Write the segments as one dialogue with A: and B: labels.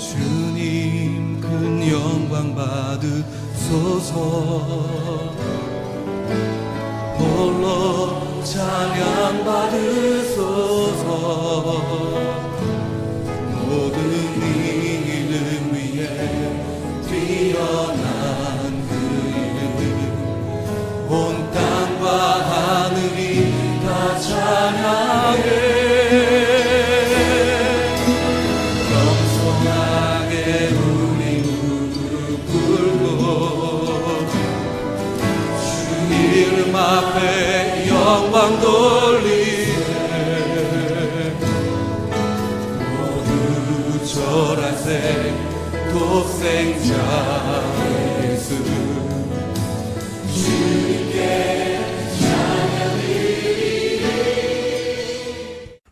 A: 주님 큰 영광 받으소서. 홀로 찬양 받으소서. 모든 이름 위에 뛰어난 그 이름, 온 땅과 하늘이 다 찬양해. 겸손하게 우리 무릎 꿇고 주 이름 앞에 영광 돌리네. 모두 절하세 독생자 예수, 주님께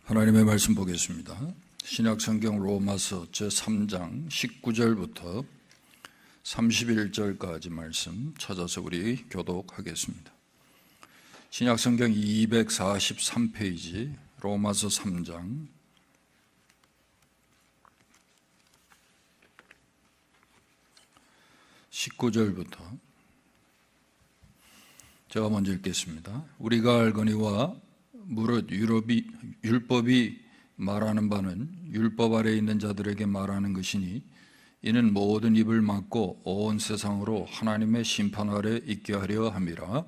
B: 하나님의 말씀 보겠습니다. 신약성경 로마서 제3장 19절부터 31절까지 말씀 찾아서 우리 교독하겠습니다. 신약성경 243페이지 로마서 3장 19절부터 제가 먼저 읽겠습니다. 우리가 알거니와 무릇 율법이 말하는 바는 율법 아래 있는 자들에게 말하는 것이니 이는 모든 입을 막고 온 세상으로 하나님의 심판 아래 있게 하려 함이라.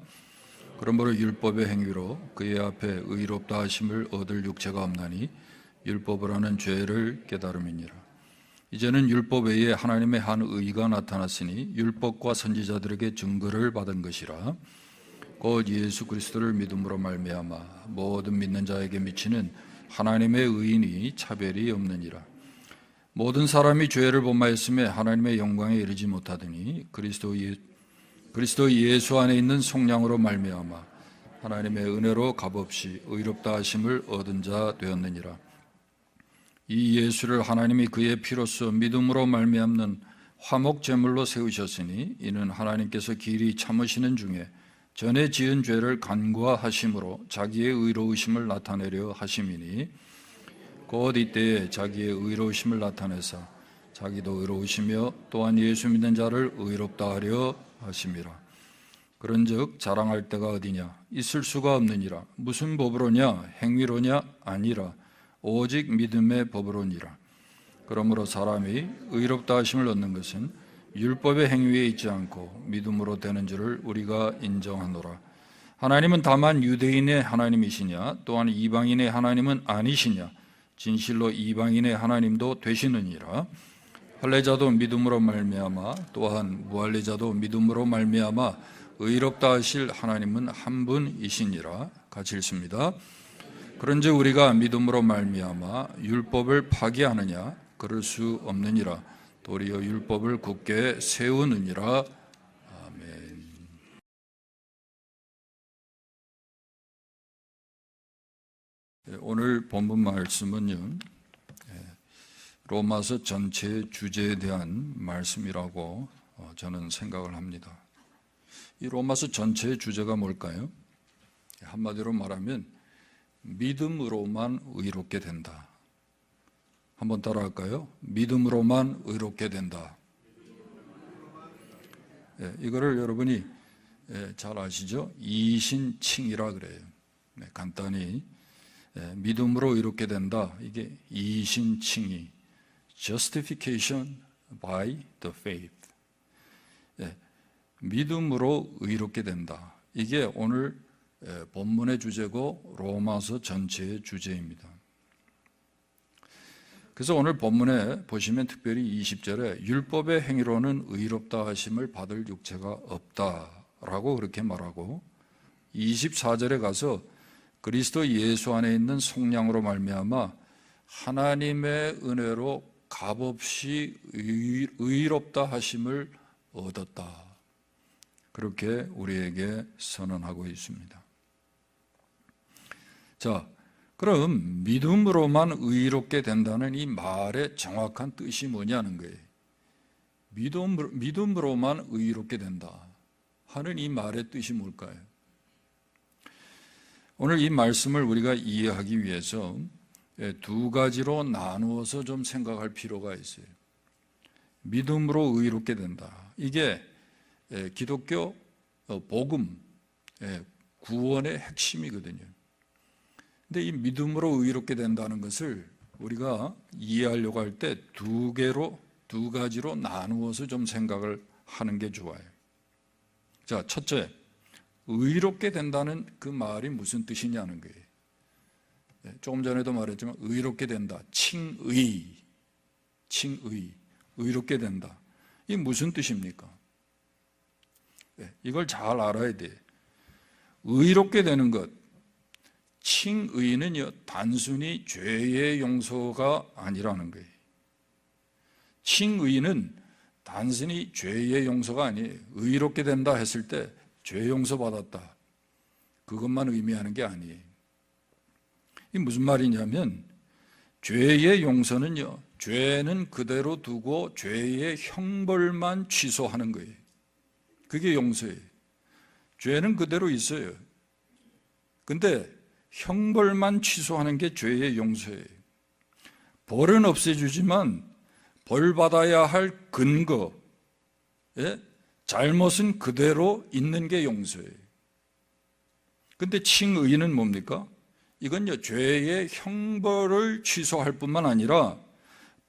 B: 그러므로 율법의 행위로 그의 앞에 의롭다 하심을 얻을 육체가 없나니 율법을 하는 죄를 깨달음이니라. 이제는 율법 외에 하나님의 한 의가 나타났으니 율법과 선지자들에게 증거를 받은 것이라. 곧 예수 그리스도를 믿음으로 말미암아 모든 믿는 자에게 미치는 하나님의 의인이 차별이 없느니라. 모든 사람이 죄를 범하였음에 하나님의 영광에 이르지 못하더니 그리스도 예수 안에 있는 속량으로 말미암아 하나님의 은혜로 값없이 의롭다 하심을 얻은 자 되었느니라. 이 예수를 하나님이 그의 피로써 믿음으로 말미암는 화목 제물로 세우셨으니 이는 하나님께서 길이 참으시는 중에 전에 지은 죄를 간과하심으로 자기의 의로우심을 나타내려 하심이니 곧 이때에 자기의 의로우심을 나타내사 자기도 의로우시며 또한 예수 믿는 자를 의롭다 하려 하심이라. 그런즉 자랑할 데가 어디냐? 있을 수가 없느니라. 무슨 법으로냐? 행위로냐? 아니라 오직 믿음의 법으로니라. 그러므로 사람이 의롭다 하심을 얻는 것은 율법의 행위에 있지 않고 믿음으로 되는 줄을 우리가 인정하노라. 하나님은 다만 유대인의 하나님이시냐? 또한 이방인의 하나님은 아니시냐? 진실로 이방인의 하나님도 되시느니라. 할례자도 믿음으로 말미암아 또한 무할례자도 믿음으로 말미암아 의롭다 하실 하나님은 한 분이시니라. 같이 읽습니다. 그런즉 우리가 믿음으로 말미암아 율법을 파기하느냐? 그럴 수 없느니라. 도리어 율법을 굳게 세우느니라. 아멘. 오늘 본문 말씀은요, 로마서 전체 주제에 대한 말씀이라고 저는 생각을 합니다. 이 로마서 전체의 주제가 뭘까요? 한마디로 말하면 믿음으로만 의롭게 된다. 한번 따라할까요? 믿음으로만 의롭게 된다. 이거를 여러분이 잘 아시죠? 이신칭이라 그래요. 간단히 믿음으로 의롭게 된다. 이게 이신칭이 justification by the faith. 믿음으로 의롭게 된다. 이게 오늘 본문의 주제고 로마서 전체의 주제입니다. 그래서 오늘 본문에 보시면 특별히 20절에 율법의 행위로는 의롭다 하심을 받을 육체가 없다라고 그렇게 말하고 24절에 가서 그리스도 예수 안에 있는 속량으로 말미암아 하나님의 은혜로 값없이 의롭다 하심을 얻었다. 그렇게 우리에게 선언하고 있습니다. 자, 그럼 믿음으로만 의롭게 된다는 이 말의 정확한 뜻이 뭐냐는 거예요. 믿음으로만 의롭게 된다 하는 이 말의 뜻이 뭘까요? 오늘 이 말씀을 우리가 이해하기 위해서 두 가지로 나누어서 좀 생각할 필요가 있어요. 믿음으로 의롭게 된다. 이게 기독교 복음, 구원의 핵심이거든요. 근데 이 믿음으로 의롭게 된다는 것을 우리가 이해하려고 할 때 두 가지로 나누어서 좀 생각을 하는 게 좋아요. 자, 첫째, 의롭게 된다는 그 말이 무슨 뜻이냐는 거예요. 조금 전에도 말했지만 의롭게 된다, 칭의, 의롭게 된다. 이게 무슨 뜻입니까? 이걸 잘 알아야 돼. 의롭게 되는 것, 칭의는요, 단순히 죄의 용서가 아니라는 거예요. 칭의는 단순히 죄의 용서가 아니에요. 의롭게 된다 했을 때 죄 용서 받았다, 그것만 의미하는 게 아니에요. 이게 무슨 말이냐면, 죄의 용서는요, 죄는 그대로 두고 죄의 형벌만 취소하는 거예요. 그게 용서예요. 죄는 그대로 있어요. 근데 형벌만 취소하는 게 죄의 용서예요. 벌은 없애주지만 벌 받아야 할 근거, 잘못은 그대로 있는 게 용서예요. 근데 칭의는 뭡니까? 이건요, 죄의 형벌을 취소할 뿐만 아니라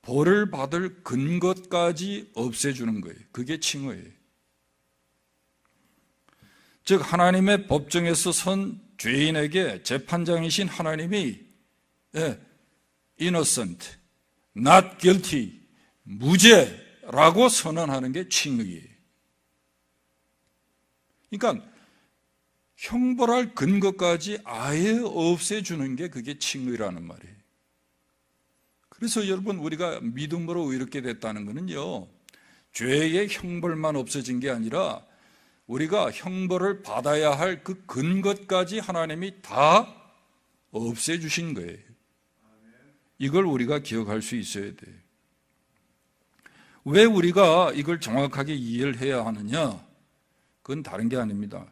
B: 벌을 받을 근거까지 없애주는 거예요. 그게 칭의예요. 즉, 하나님의 법정에서 선 죄인에게 재판장이신 하나님이 innocent, not guilty, 무죄라고 선언하는 게 칭의예요. 그러니까 형벌할 근거까지 아예 없애주는 게 그게 칭의라는 말이에요. 그래서 여러분, 우리가 믿음으로 의롭게 됐다는 것은요, 죄의 형벌만 없어진 게 아니라 우리가 형벌을 받아야 할 그 근거까지 하나님이 다 없애주신 거예요. 이걸 우리가 기억할 수 있어야 돼요. 왜 우리가 이걸 정확하게 이해를 해야 하느냐? 그건 다른 게 아닙니다.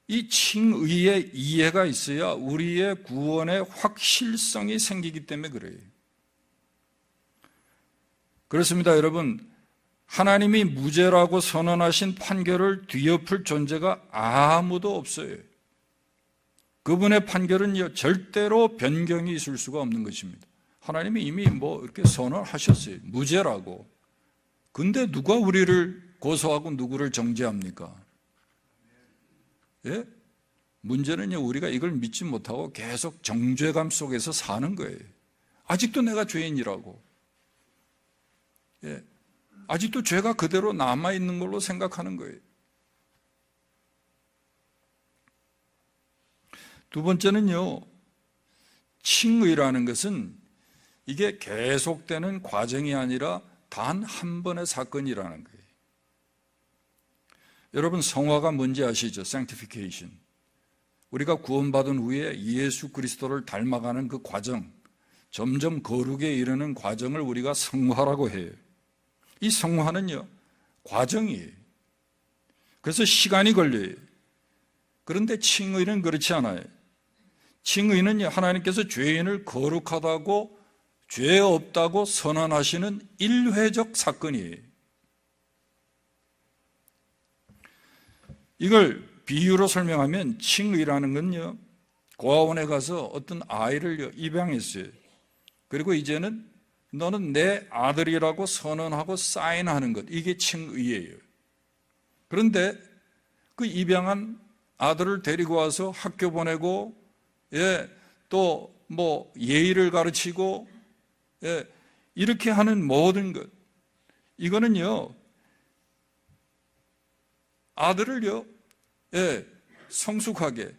B: 이 칭의의 이해가 있어야 우리의 구원의 확실성이 생기기 때문에 그래요. 그렇습니다, 여러분. 하나님이 무죄라고 선언하신 판결을 뒤엎을 존재가 아무도 없어요. 그분의 판결은 절대로 변경이 있을 수가 없는 것입니다. 하나님이 이미 이렇게 선언하셨어요. 무죄라고. 근데 누가 우리를 고소하고 누구를 정죄합니까? 예? 문제는요, 우리가 이걸 믿지 못하고 계속 정죄감 속에서 사는 거예요. 아직도 내가 죄인이라고. 아직도 죄가 그대로 남아있는 걸로 생각하는 거예요. 두 번째는요, 칭의라는 것은 이게 계속되는 과정이 아니라 단 한 번의 사건이라는 거예요. 여러분, 성화가 뭔지 아시죠? sanctification. 우리가 구원받은 후에 예수 그리스도를 닮아가는 그 과정, 점점 거룩에 이르는 과정을 우리가 성화라고 해요. 이 성화는요, 과정이에요. 그래서 시간이 걸려요. 그런데 칭의는 그렇지 않아요. 칭의는요, 하나님께서 죄인을 거룩하다고, 죄 없다고 선언하시는 일회적 사건이에요. 이걸 비유로 설명하면, 칭의라는 건요, 고아원에 가서 어떤 아이를 입양했어요. 그리고 이제는 너는 내 아들이라고 선언하고 사인하는 것, 이게 칭의예요. 그런데 그 입양한 아들을 데리고 와서 학교 보내고, 또 예의를 가르치고, 이렇게 하는 모든 것, 이거는요, 아들을요, 성숙하게,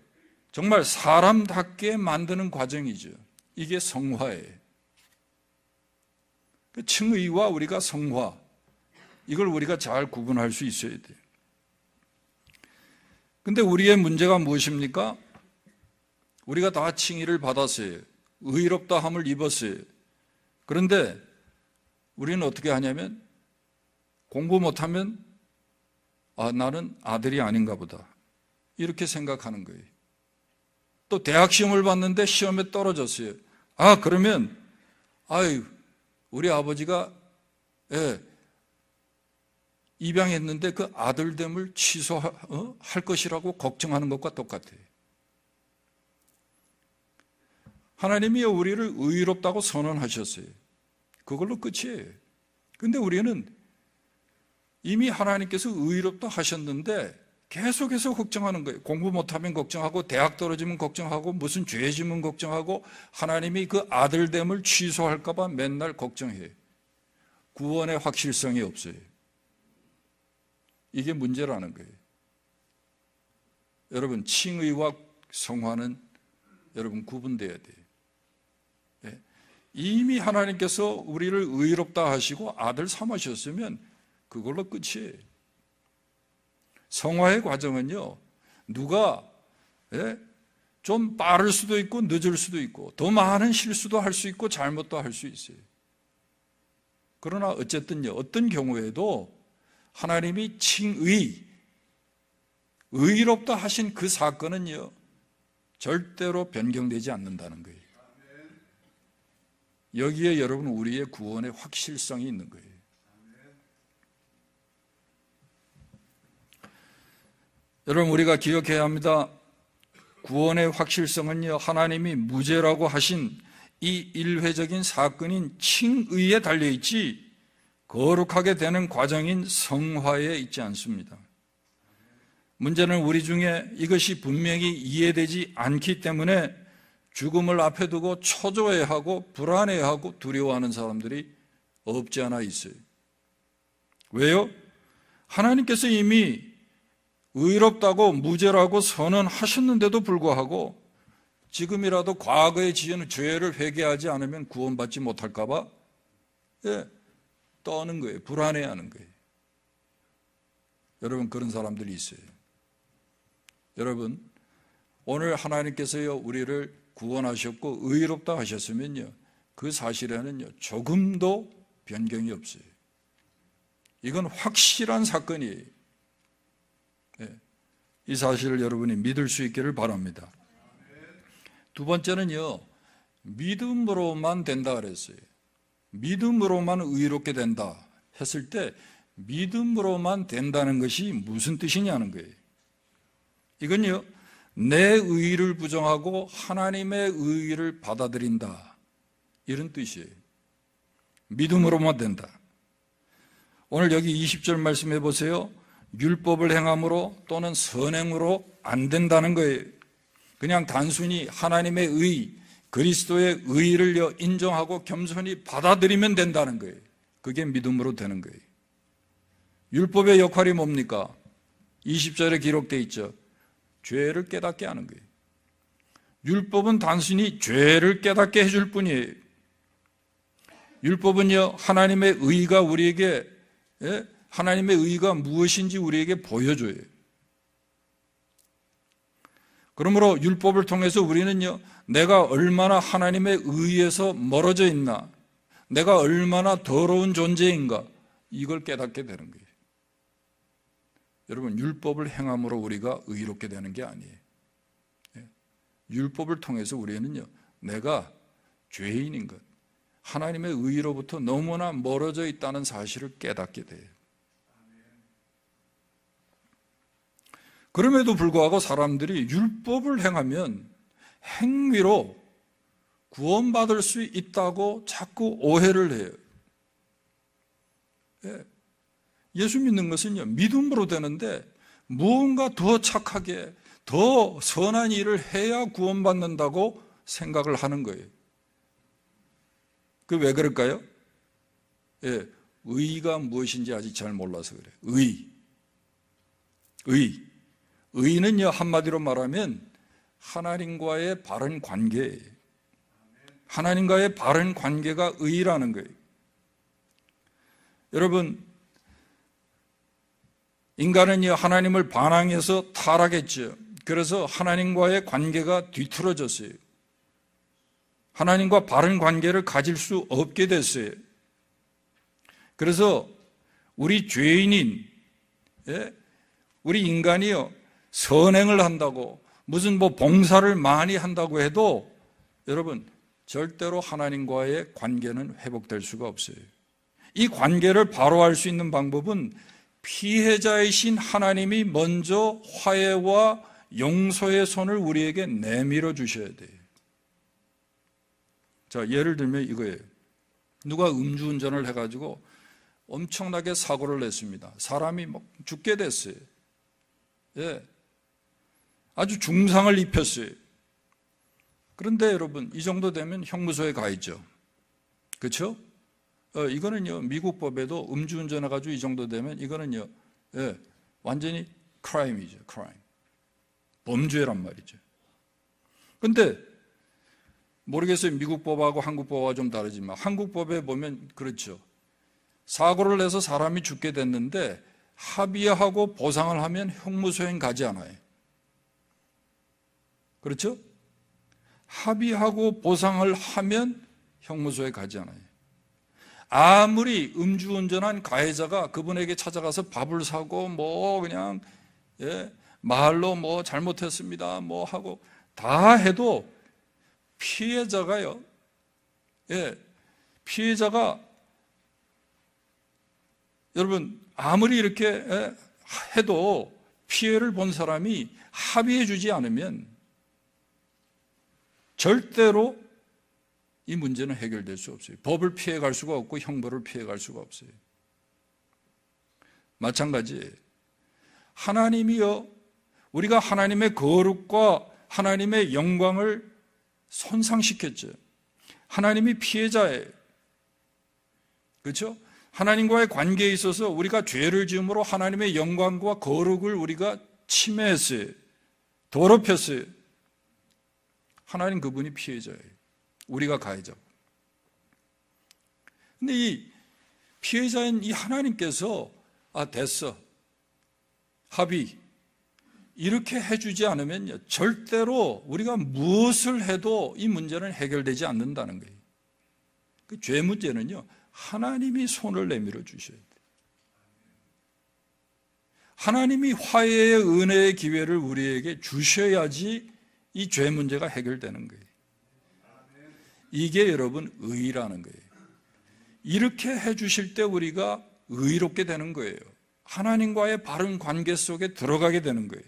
B: 정말 사람답게 만드는 과정이죠. 이게 성화예요. 칭의와 우리가 성화, 이걸 우리가 잘 구분할 수 있어야 돼요. 근데 우리의 문제가 무엇입니까? 우리가 다 칭의를 받았어요. 의롭다함을 입었어요. 그런데 우리는 어떻게 하냐면, 공부 못하면 나는 아들이 아닌가 보다, 이렇게 생각하는 거예요. 또 대학 시험을 봤는데 시험에 떨어졌어요. 그러면 우리 아버지가 예, 입양했는데 그 아들됨을 취소할 것이라고 걱정하는 것과 똑같아요. 하나님이 우리를 의롭다고 선언하셨어요. 그걸로 끝이에요. 근데 우리는 이미 하나님께서 의롭다 하셨는데 계속해서 걱정하는 거예요. 공부 못하면 걱정하고, 대학 떨어지면 걱정하고, 무슨 죄 지면 걱정하고, 하나님이 그 아들됨을 취소할까 봐 맨날 걱정해요. 구원의 확실성이 없어요. 이게 문제라는 거예요. 여러분, 칭의와 성화는 여러분 구분돼야 돼요. 예. 이미 하나님께서 우리를 의롭다 하시고 아들 삼으셨으면 그걸로 끝이에요. 성화의 과정은요, 누가 좀 빠를 수도 있고 늦을 수도 있고 더 많은 실수도 할 수 있고 잘못도 할 수 있어요. 그러나 어쨌든요, 어떤 경우에도 하나님이 의롭다 하신 그 사건은요, 절대로 변경되지 않는다는 거예요. 여기에 여러분 우리의 구원의 확실성이 있는 거예요. 여러분, 우리가 기억해야 합니다. 구원의 확실성은요, 하나님이 무죄라고 하신 이 일회적인 사건인 칭의에 달려있지 거룩하게 되는 과정인 성화에 있지 않습니다. 문제는 우리 중에 이것이 분명히 이해되지 않기 때문에 죽음을 앞에 두고 초조해하고 불안해하고 두려워하는 사람들이 없지 않아 있어요. 왜요? 하나님께서 이미 의롭다고 무죄라고 선언하셨는데도 불구하고 지금이라도 과거에 지은 죄를 회개하지 않으면 구원받지 못할까 봐 떠는 거예요. 불안해하는 거예요. 여러분, 그런 사람들이 있어요. 여러분, 오늘 하나님께서요 우리를 구원하셨고 의롭다 하셨으면요, 그 사실에는요 조금도 변경이 없어요. 이건 확실한 사건이에요. 이 사실을 여러분이 믿을 수 있기를 바랍니다. 두 번째는요, 믿음으로만 된다 그랬어요. 믿음으로만 의롭게 된다 했을 때 믿음으로만 된다는 것이 무슨 뜻이냐는 거예요. 이건요, 내 의의를 부정하고 하나님의 의의를 받아들인다, 이런 뜻이에요. 믿음으로만 된다. 오늘 여기 20절 말씀해 보세요. 율법을 행함으로 또는 선행으로 안 된다는 거예요. 그냥 단순히 하나님의 의, 그리스도의 의의를 인정하고 겸손히 받아들이면 된다는 거예요. 그게 믿음으로 되는 거예요. 율법의 역할이 뭡니까? 20절에 기록되어 있죠. 죄를 깨닫게 하는 거예요. 율법은 단순히 죄를 깨닫게 해줄 뿐이에요. 율법은요, 하나님의 의의가 우리에게, 하나님의 의의가 무엇인지 우리에게 보여줘요. 그러므로 율법을 통해서 우리는요, 내가 얼마나 하나님의 의의에서 멀어져 있나, 내가 얼마나 더러운 존재인가, 이걸 깨닫게 되는 거예요. 여러분, 율법을 행함으로 우리가 의롭게 되는 게 아니에요. 율법을 통해서 우리는요, 내가 죄인인 것, 하나님의 의로부터 너무나 멀어져 있다는 사실을 깨닫게 돼요. 그럼에도 불구하고 사람들이 율법을 행하면 행위로 구원받을 수 있다고 자꾸 오해를 해요. 예수 믿는 것은요, 믿음으로 되는데 무언가 더 착하게, 더 선한 일을 해야 구원받는다고 생각을 하는 거예요. 그 왜 그럴까요? 의의가 무엇인지 아직 잘 몰라서 그래요. 의의는요, 한마디로 말하면 하나님과의 바른 관계예요. 하나님과의 바른 관계가 의의라는 거예요. 여러분, 인간은요, 하나님을 반항해서 타락했죠. 그래서 하나님과의 관계가 뒤틀어졌어요. 하나님과 바른 관계를 가질 수 없게 됐어요. 그래서 우리 죄인인, 우리 인간이요, 선행을 한다고, 무슨 봉사를 많이 한다고 해도 여러분, 절대로 하나님과의 관계는 회복될 수가 없어요. 이 관계를 바로 할 수 있는 방법은 피해자이신 하나님이 먼저 화해와 용서의 손을 우리에게 내밀어 주셔야 돼요. 자, 예를 들면 이거예요. 누가 음주운전을 해가지고 엄청나게 사고를 냈습니다. 사람이 막 죽게 됐어요. 예. 아주 중상을 입혔어요. 그런데 여러분, 이 정도 되면 형무소에 가 있죠. 그렇죠? 이거는요, 미국 법에도 음주운전 해가지고 이 정도 되면 이거는요, 예, 완전히 크라임이죠, 크라임. 범죄란 말이죠. 근데 모르겠어요. 미국 법하고 한국 법하고 좀 다르지만 한국 법에 보면 그렇죠. 사고를 내서 사람이 죽게 됐는데 합의하고 보상을 하면 형무소엔 가지 않아요. 그렇죠? 합의하고 보상을 하면 형무소에 가지 않아요. 아무리 음주운전한 가해자가 그분에게 찾아가서 밥을 사고 뭐 그냥 말로 뭐 잘못했습니다 뭐 하고 다 해도 피해자가요. 피해자가 여러분 아무리 이렇게 해도 피해를 본 사람이 합의해 주지 않으면 절대로 이 문제는 해결될 수 없어요. 법을 피해갈 수가 없고 형벌을 피해갈 수가 없어요. 마찬가지 하나님이요, 우리가 하나님의 거룩과 하나님의 영광을 손상시켰죠. 하나님이 피해자예요. 그렇죠? 하나님과의 관계에 있어서 우리가 죄를 지음으로 하나님의 영광과 거룩을 우리가 침해했어요. 더럽혔어요. 하나님 그분이 피해자예요. 우리가 가해자고. 근데 이 피해자인 이 하나님께서 됐어. 합의. 이렇게 해주지 않으면 절대로 우리가 무엇을 해도 이 문제는 해결되지 않는다는 거예요. 그 죄 문제는요, 하나님이 손을 내밀어 주셔야 돼요. 하나님이 화해의 은혜의 기회를 우리에게 주셔야지 이 죄 문제가 해결되는 거예요. 이게 여러분 의라는 거예요. 이렇게 해주실 때 우리가 의롭게 되는 거예요. 하나님과의 바른 관계 속에 들어가게 되는 거예요.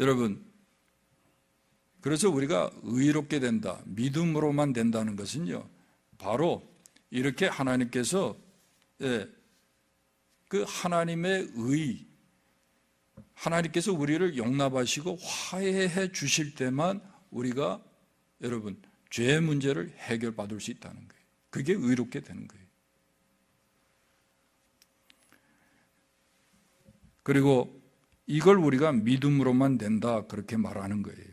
B: 여러분, 그래서 우리가 의롭게 된다, 믿음으로만 된다는 것은요, 바로 이렇게 하나님께서 그 하나님의 의, 하나님께서 우리를 용납하시고 화해해 주실 때만 우리가 여러분 죄 문제를 해결받을 수 있다는 거예요. 그게 의롭게 되는 거예요. 그리고 이걸 우리가 믿음으로만 된다 그렇게 말하는 거예요.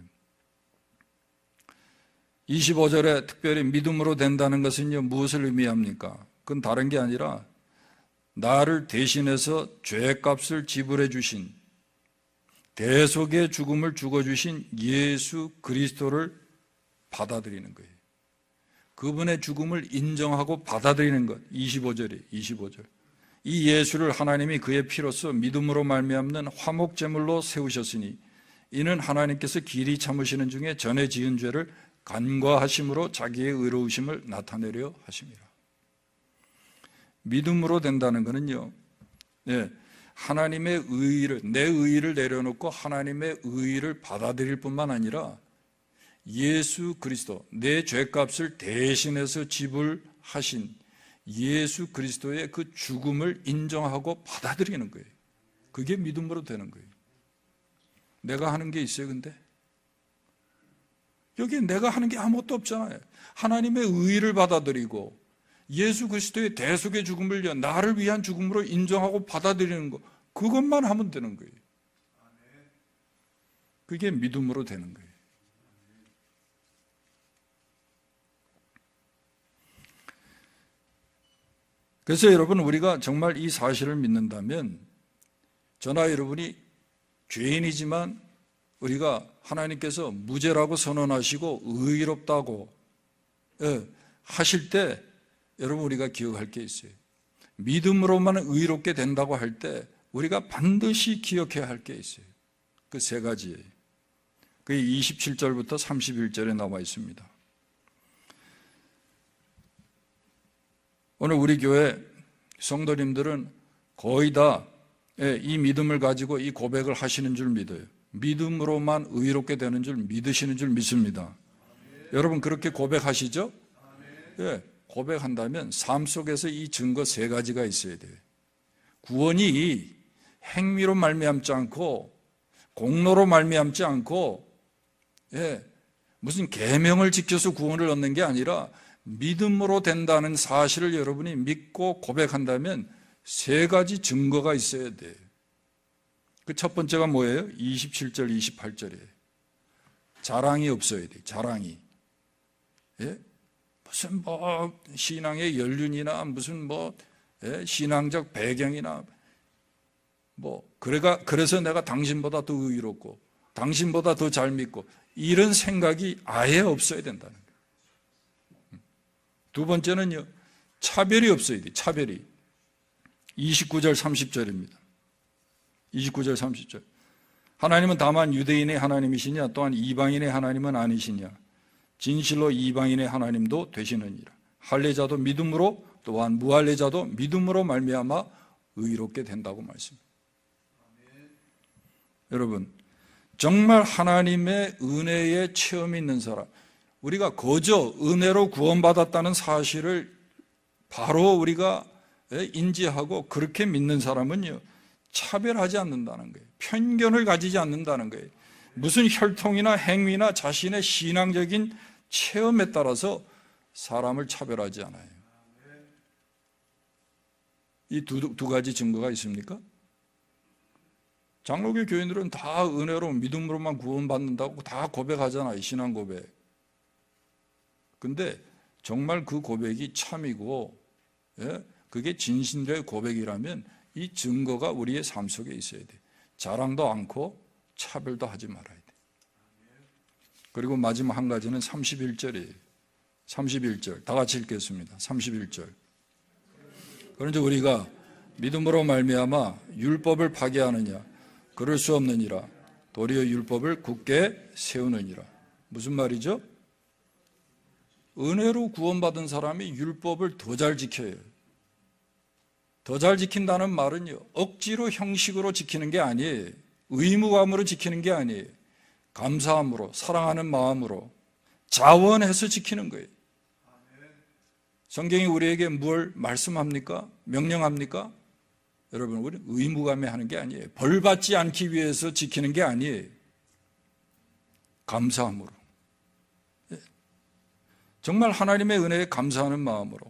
B: 25절에 특별히 믿음으로 된다는 것은요, 무엇을 의미합니까? 그건 다른 게 아니라 나를 대신해서 죄값을 지불해 주신, 대속의 죽음을 죽어주신 예수 그리스도를 받아들이는 거예요. 그분의 죽음을 인정하고 받아들이는 것. 25절이에요. 25절. 이 예수를 하나님이 그의 피로써 믿음으로 말미암는 화목제물로 세우셨으니 이는 하나님께서 길이 참으시는 중에 전에 지은 죄를 간과하심으로 자기의 의로우심을 나타내려 하심이라. 믿음으로 된다는 것은요, 하나님의 의의를, 내 의의를 내려놓고 하나님의 의의를 받아들일 뿐만 아니라 예수 그리스도, 내 죄값을 대신해서 지불하신 예수 그리스도의 그 죽음을 인정하고 받아들이는 거예요. 그게 믿음으로 되는 거예요. 내가 하는 게 있어요, 근데? 여기에 내가 하는 게 아무것도 없잖아요. 하나님의 의의를 받아들이고 예수 그리스도의 대속의 죽음을 나를 위한 죽음으로 인정하고 받아들이는 것, 그것만 하면 되는 거예요. 그게 믿음으로 되는 거예요. 그래서 여러분, 우리가 정말 이 사실을 믿는다면 저나 여러분이 죄인이지만 우리가 하나님께서 무죄라고 선언하시고 의롭다고 하실 때 여러분, 우리가 기억할 게 있어요. 믿음으로만 의롭게 된다고 할 때 우리가 반드시 기억해야 할 게 있어요. 그 세 가지예요. 그게 27절부터 31절에 나와 있습니다. 오늘 우리 교회 성도님들은 거의 다 이 믿음을 가지고 이 고백을 하시는 줄 믿어요. 믿음으로만 의롭게 되는 줄 믿으시는 줄 믿습니다. 여러분 그렇게 고백하시죠? 예, 고백한다면 삶 속에서 이 증거 세 가지가 있어야 돼요. 구원이 행위로 말미암지 않고 공로로 말미암지 않고 무슨 계명을 지켜서 구원을 얻는 게 아니라 믿음으로 된다는 사실을 여러분이 믿고 고백한다면 세 가지 증거가 있어야 돼요. 그 첫 번째가 뭐예요? 27절, 28절이에요. 자랑이 없어야 돼요. 자랑이. 무슨 뭐 신앙의 연륜이나 무슨 뭐 신앙적 배경이나 뭐 그래서 내가 당신보다 더 의롭고 당신보다 더 잘 믿고 이런 생각이 아예 없어야 된다는 거예요. 두 번째는요, 차별이 없어야 돼요. 차별이. 29절 30절입니다. 29절 30절. 하나님은 다만 유대인의 하나님이시냐 또한 이방인의 하나님은 아니시냐. 진실로 이방인의 하나님도 되시느니라. 할례자도 믿음으로 또한 무할례자도 믿음으로 말미암아 의롭게 된다고 말씀합니다. 여러분 정말 하나님의 은혜의 체험이 있는 사람, 우리가 거저 은혜로 구원받았다는 사실을 바로 우리가 인지하고 그렇게 믿는 사람은요, 차별하지 않는다는 거예요. 편견을 가지지 않는다는 거예요. 무슨 혈통이나 행위나 자신의 신앙적인 체험에 따라서 사람을 차별하지 않아요. 이 두 가지 증거가 있습니까? 장로교 교인들은 다 은혜로 믿음으로만 구원받는다고 다 고백하잖아요. 신앙 고백. 근데 정말 그 고백이 참이고 그게 진실의 고백이라면 이 증거가 우리의 삶 속에 있어야 돼. 자랑도 않고 차별도 하지 말아야 돼. 그리고 마지막 한 가지는 31절이에요. 31절 다 같이 읽겠습니다. 31절. 그런데 우리가 믿음으로 말미암아 율법을 파괴하느냐? 그럴 수 없느니라. 도리어 율법을 굳게 세우느니라. 무슨 말이죠? 은혜로 구원받은 사람이 율법을 더 잘 지켜요. 더 잘 지킨다는 말은요, 억지로 형식으로 지키는 게 아니에요. 의무감으로 지키는 게 아니에요. 감사함으로, 사랑하는 마음으로 자원해서 지키는 거예요. 성경이 우리에게 뭘 말씀합니까? 명령합니까? 여러분, 우리는 의무감에 하는 게 아니에요. 벌 받지 않기 위해서 지키는 게 아니에요. 감사함으로. 정말 하나님의 은혜에 감사하는 마음으로,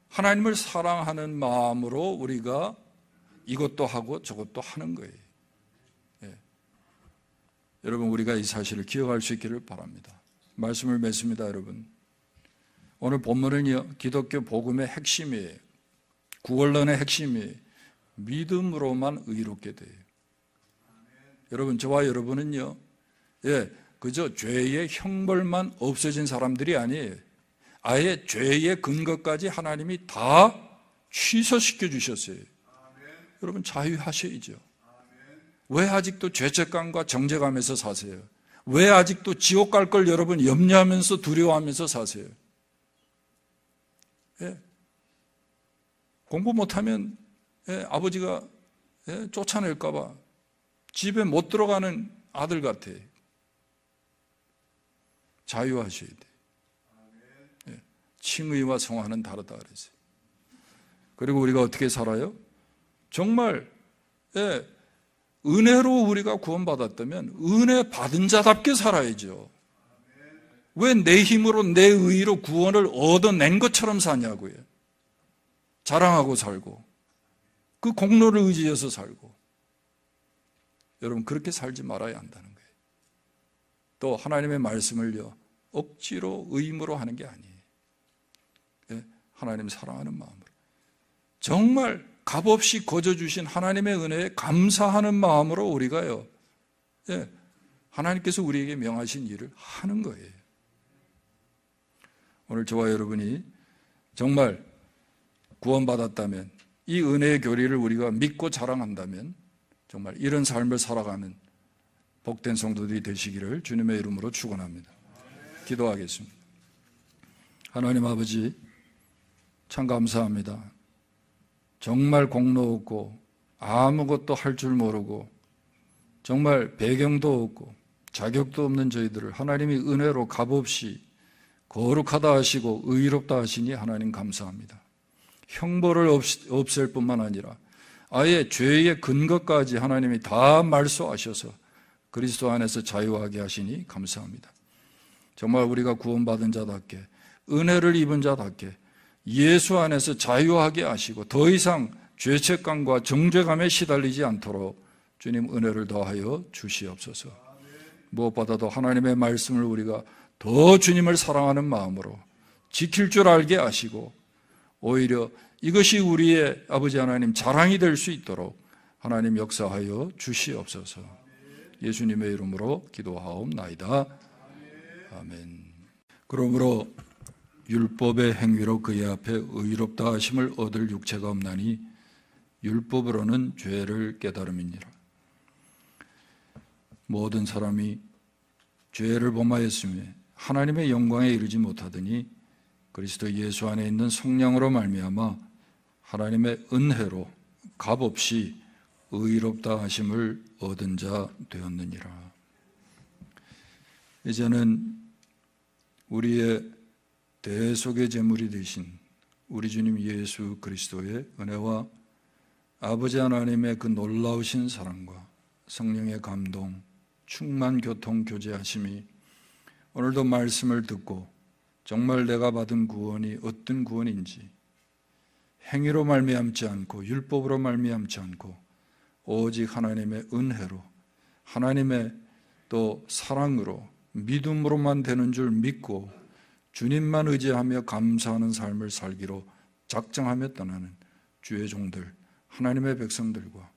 B: 하나님을 사랑하는 마음으로 우리가 이것도 하고 저것도 하는 거예요. 여러분, 우리가 이 사실을 기억할 수 있기를 바랍니다. 말씀을 맺습니다, 여러분. 오늘 본문은요, 기독교 복음의 핵심이에요. 구원론의 핵심이에요. 믿음으로만 의롭게 돼요. 여러분, 저와 여러분은요, 그저 죄의 형벌만 없어진 사람들이 아니에요. 아예 죄의 근거까지 하나님이 다 취소시켜 주셨어요. 여러분, 자유하셔야죠. 왜 아직도 죄책감과 정죄감에서 사세요? 왜 아직도 지옥 갈 걸 여러분 염려하면서 두려워하면서 사세요? 공부 못하면 아버지가 쫓아낼까 봐 집에 못 들어가는 아들 같아. 자유하셔야 돼. 칭의와 성화는 다르다 그랬어요. 그리고 우리가 어떻게 살아요? 정말 은혜로 우리가 구원받았다면 은혜 받은 자답게 살아야죠. 왜 내 힘으로 내 의로 구원을 얻어낸 것처럼 사냐고요. 자랑하고 살고 그 공로를 의지해서 살고. 여러분, 그렇게 살지 말아야 한다는 거예요. 또 하나님의 말씀을요, 억지로 의무로 하는 게 아니에요. 하나님 사랑하는 마음으로 정말 값없이 거저 주신 하나님의 은혜에 감사하는 마음으로 우리가요, 하나님께서 우리에게 명하신 일을 하는 거예요. 오늘 저와 여러분이 정말 구원받았다면, 이 은혜의 교리를 우리가 믿고 자랑한다면 정말 이런 삶을 살아가는 복된 성도들이 되시기를 주님의 이름으로 축원합니다. 기도하겠습니다. 하나님 아버지, 참 감사합니다. 정말 공로 없고 아무것도 할 줄 모르고 정말 배경도 없고 자격도 없는 저희들을 하나님이 은혜로 값없이 거룩하다 하시고 의롭다 하시니 하나님 감사합니다. 형벌을 없앨 뿐만 아니라 아예 죄의 근거까지 하나님이 다 말소하셔서 그리스도 안에서 자유하게 하시니 감사합니다. 정말 우리가 구원받은 자답게 은혜를 입은 자답게 예수 안에서 자유하게 하시고 더 이상 죄책감과 정죄감에 시달리지 않도록 주님 은혜를 더하여 주시옵소서. 무엇보다도 하나님의 말씀을 우리가 더 주님을 사랑하는 마음으로 지킬 줄 알게 하시고 오히려 이것이 우리의 아버지 하나님 자랑이 될 수 있도록 하나님 역사하여 주시옵소서. 예수님의 이름으로 기도하옵나이다. 아멘. 그러므로 율법의 행위로 그의 앞에 의롭다 하심을 얻을 육체가 없나니 율법으로는 죄를 깨달음이니라. 모든 사람이 죄를 범하였으며 하나님의 영광에 이르지 못하더니 그리스도 예수 안에 있는 성령으로 말미암아 하나님의 은혜로 값없이 의롭다 하심을 얻은 자 되었느니라. 이제는 우리의 대속의 제물이 되신 우리 주님 예수 그리스도의 은혜와 아버지 하나님의 그 놀라우신 사랑과 성령의 감동, 충만 교통 교제하심이 오늘도 말씀을 듣고 정말 내가 받은 구원이 어떤 구원인지 행위로 말미암지 않고 율법으로 말미암지 않고 오직 하나님의 은혜로 하나님의 또 사랑으로 믿음으로만 되는 줄 믿고 주님만 의지하며 감사하는 삶을 살기로 작정하며 떠나는 주의 종들, 하나님의 백성들과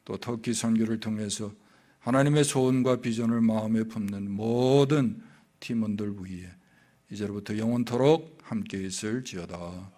B: 또 터키 선교를 통해서 하나님의 소원과 비전을 마음에 품는 모든 팀원들 위에 이제로부터 영원토록 함께 있을지어다.